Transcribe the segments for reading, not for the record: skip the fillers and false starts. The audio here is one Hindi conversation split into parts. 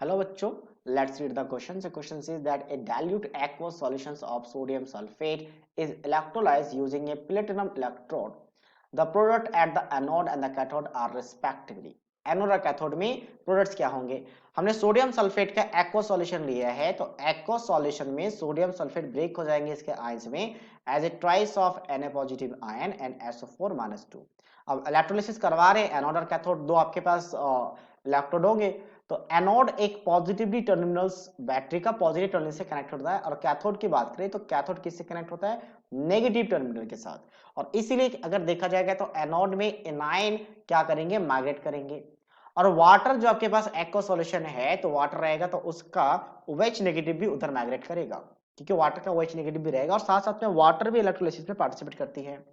Hello बच्चों, let's read the question. The question says that a dilute aqueous solutions of sodium sulfate is electrolyzed using a platinum electrode. The product at the anode and the cathode are respectively. Anode और कैथोड में प्रोडक्ट्स क्या होंगे? हमने सोडियम सल्फेट का एक्वा सॉल्यूशन लिया है, तो एक्वा सॉल्यूशन में सोडियम सल्फेट ब्रेक हो जाएंगे इसके आयंस में as a twice of Na positive ion and SO4-2। अब इलेक्ट्रोलिसिस करवा रहे हैं एनोड और कैथोड, दो आपके पास इलेक्ट्रोड होंगे, तो एनोड एक पॉजिटिवली टर्मिनल्स बैटरी का पॉजिटिव टर्मिनल से कनेक्ट होता है और कैथोड की बात करें तो कैथोड किससे कनेक्ट होता है? नेगेटिव टर्मिनल के साथ। और इसीलिए अगर देखा जाएगा तो एनोड में एनायन क्या करेंगे? माइग्रेट करेंगे। और वाटर जो आपके पास एक्वा सॉल्यूशन है तो वाटर रहेगा तो उसका OH नेगेटिव भी उधर माइग्रेट करेगा, क्योंकि वाटर का OH नेगेटिव भी रहेगा और साथ साथ में वाटर भी इलेक्ट्रोलिसिस में पार्टिसिपेट करती है।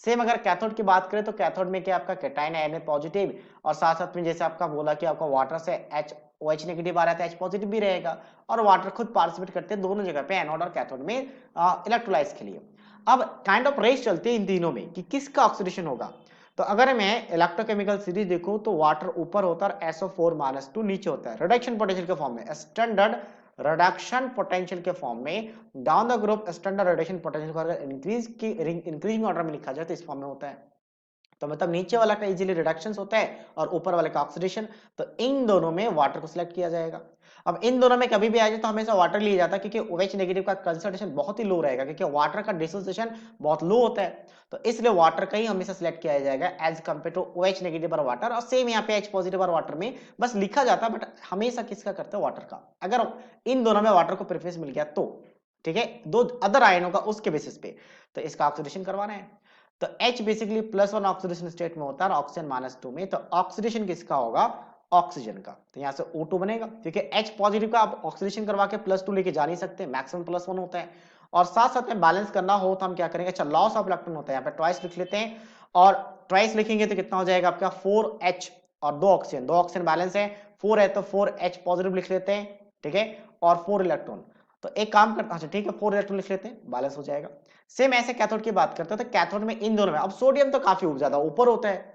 सेम अगर कैथोड की बात करें तो कैथोड में क्या आपका कैटायन है Na पॉजिटिव, और साथ साथ में जैसे आपका बोला कि आपका वाटर से OH नेगेटिव आ रहा है तो H पॉजिटिव भी रहेगा, और वाटर खुद पार्टिसिपेट करते हैं दोनों जगह पे एनोड और कैथोड में इलेक्ट्रोलाइज के लिए। अब काइंड ऑफ रेस चलती है इन तीनों में कि किसका ऑक्सीडेशन होगा। तो अगर मैं इलेक्ट्रोकेमिकल सीरीज देखूं तो वाटर ऊपर होता है और SO4-2 नीचे होता है रिडक्शन पोटेंशियल के फॉर्म में, स्टैंडर्ड रिडक्शन पोटेंशियल के फॉर्म में। Down the group standard reduction potential को अगर इंक्रीजिंग ऑर्डर में लिखा जाए तो इस फॉर्म में होता है। तो मतलब नीचे वाला का इजीली रिडक्शन होता है और ऊपर वाले का ऑक्सीडेशन। तो इन दोनों में वाटर को सिलेक्ट किया जाएगा। अब इन दोनों में कभी भी आ जाए तो हमेशा वाटर लिया जाता है, क्योंकि OH नेगेटिव का कंसंट्रेशन बहुत ही लो रहेगा, क्योंकि वाटर का डिसोसिएशन बहुत लो होता है। तो इसलिए वाटर का ही हमेशा सिलेक्ट किया जाएगा as compare to OH negative और वाटर। और सेम यहाँ पे H पॉजिटिव और वाटर में बस लिखा जाता है, बट हमेशा किसका करते हैं? वाटर का। अगर इन दोनों में वाटर को प्रेफरेंस मिल गया तो ठीक है, दो अदर आयनों का उसके बेसिस पे तो इसका ऑक्सीडेशन करवाना है। तो H बेसिकली +1 ऑक्सीडेशन स्टेट में होता है और ऑक्सीजन -2 में। तो ऑक्सीडेशन किसका होगा? ऑक्सीजन का। तो यहां से O2 बनेगा, क्योंकि H पॉजिटिव का आप ऑक्सीडेशन करवा के +2 लेके जा नहीं सकते, मैक्सिमम +1 होता है। और साथ साथ में बैलेंस करना हो तो हम क्या करेंगे? अच्छा, लॉस ऑफ इलेक्ट्रॉन होता है, यहाँ पे ट्वाइस लिख लेते हैं। और ट्वाइस लिखेंगे तो कितना हो जाएगा आपका? 4H और 2 ऑक्सीजन, 2 ऑक्सीजन बैलेंस है, 4 है तो 4H पॉजिटिव लिख लेते हैं, ठीक है, और 4 इलेक्ट्रॉन। तो एक काम करता, अच्छा ठीक है, 4 इलेक्ट्रॉन लिख लेते हैं, बैलेंस हो जाएगा। सेम ऐसे कैथोड की बात करते हैं तो कैथोड में इन दोनों में अब सोडियम तो काफी ज्यादा ऊपर होता है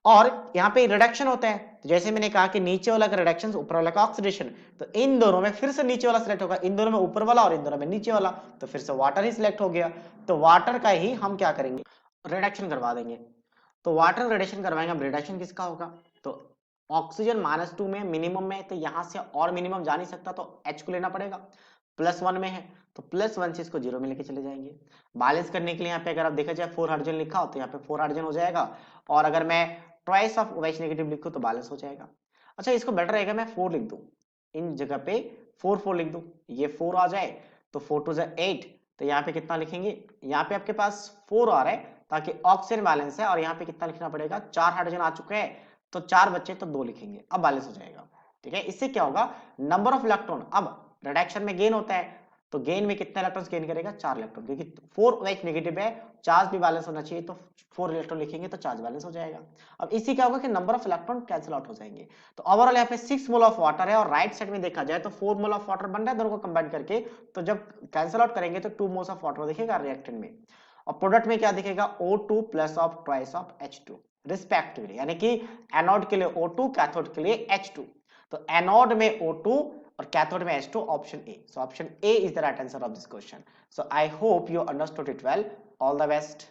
और यहाँ पे रिडक्शन होता है। तो जैसे मैंने कहा कि नीचे वाला का रिडक्शन, ऊपर वाला का ऑक्सीडेशन, तो इन दोनों में फिर से नीचे वाला सिलेक्ट होगा, इन दोनों में ऊपर वाला और इन दोनों में नीचे वाला, तो फिर से वाटर ही सिलेक्ट हो गया। तो वाटर का ही हम क्या करेंगे? रिडक्शन करवा देंगे। तो वाटर रिडक्शन करवाएंगे। अब रिडक्शन किसका होगा? तो ऑक्सीजन -2 में मिनिमम में, तो यहां से और मिनिमम जा नहीं सकता तो H को लेना पड़ेगा। +1 में है तो +1 से इसको 0 में लेके चले जाएंगे। बैलेंस करने के लिए यहाँ पे अगर आप देखा जाए 4 हाइड्रोजन लिखा हो तो यहाँ पे 4 हाइड्रोजन हो जाएगा, और अगर मैं ट्वाइस ऑफ OH नेगेटिव लिखूं तो बैलेंस हो जाएगा। अच्छा, इसको बेटर रहेगा मैं 4 लिख दूं, इन जगह पे 4 लिख दूं, ये 4 आ जाए तो 4 2 8। तो यहाँ पे कितना लिखेंगे? यहाँ पे आपके पास 4 आ रहा है ताकि ऑक्सीजन बैलेंस है, और यहाँ पे कितना लिखना पड़ेगा? 4 हाइड्रोजन आ चुके हैं तो 4 बच्चे तो 2 लिखेंगे, अब बैलेंस हो जाएगा। ठीक है, इससे क्या होगा? नंबर ऑफ इलेक्ट्रॉन, अब रिडक्शन में गेन होता है तो गेन में कितना इलेक्ट्रॉन गेन करेगा? 4 इलेक्ट्रॉन, क्योंकि 4 नेगेटिव है, चार्ज भी बैलेंस होना चाहिए, तो 4 इलेक्ट्रॉन लिखेंगे तो चार्ज बैलेंस हो जाएगा। अब इसी क्या होगा कि number of electron cancel out हो जाएंगे। तो ओवरऑल यहाँ पे 6 मोल ऑफ वाटर है और राइट साइड में देखा जाए तो 4 मोल ऑफ वाटर बन रहा है दोनों को कंबाइन करके। तो जब कैंसिल आउट करेंगे तो 2 मोल्स ऑफ वाटर दिखेगा रिएक्टेंट में, और प्रोडक्ट में क्या दिखेगा? O2 plus of twice of H2 respectively, यानी कि एनोड के लिए O2, कैथोड के लिए H2। तो एनोड में O2 और कैथोड में H2, option A. So option A is the right answer of this question. So I hope you understood it well. All the best.